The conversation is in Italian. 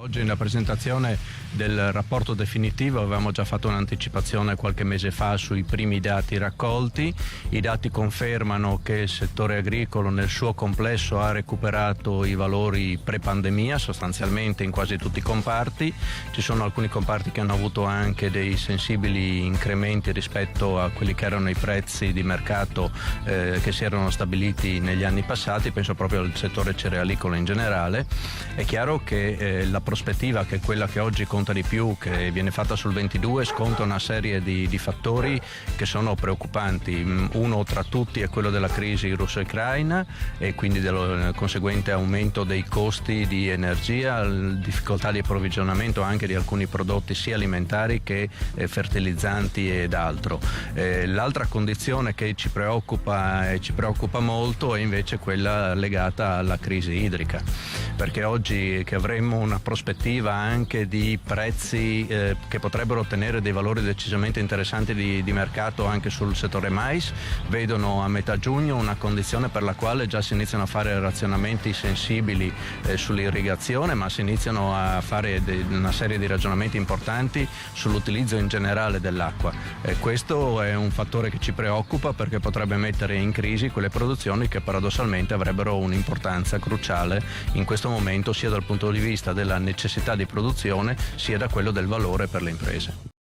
Oggi nella presentazione del rapporto definitivo avevamo già fatto un'anticipazione qualche mese fa sui primi dati raccolti. I dati confermano che il settore agricolo nel suo complesso ha recuperato i valori pre-pandemia sostanzialmente in quasi tutti i comparti. Ci sono alcuni comparti che hanno avuto anche dei sensibili incrementi rispetto a quelli che erano i prezzi di mercato che si erano stabiliti negli anni passati, penso proprio al settore cerealicolo in generale. È chiaro che la prospettiva, che è quella che oggi conta di più, che viene fatta sul 22, sconta una serie di fattori che sono preoccupanti. Uno tra tutti è quello della crisi russo-ucraina e quindi del conseguente aumento dei costi di energia, difficoltà di approvvigionamento anche di alcuni prodotti sia alimentari che fertilizzanti ed altro. L'altra condizione che ci preoccupa molto è invece quella legata alla crisi idrica, perché oggi che avremmo una prospettiva anche di prezzi che potrebbero ottenere dei valori decisamente interessanti di mercato anche sul settore mais, vedono a metà giugno una condizione per la quale già si iniziano a fare razionamenti sensibili sull'irrigazione, ma si iniziano a fare una serie di ragionamenti importanti sull'utilizzo in generale dell'acqua. Questo è un fattore che ci preoccupa perché potrebbe mettere in crisi quelle produzioni che paradossalmente avrebbero un'importanza cruciale in questo momento, sia dal punto di vista della necessità di produzione sia da quello del valore per le imprese.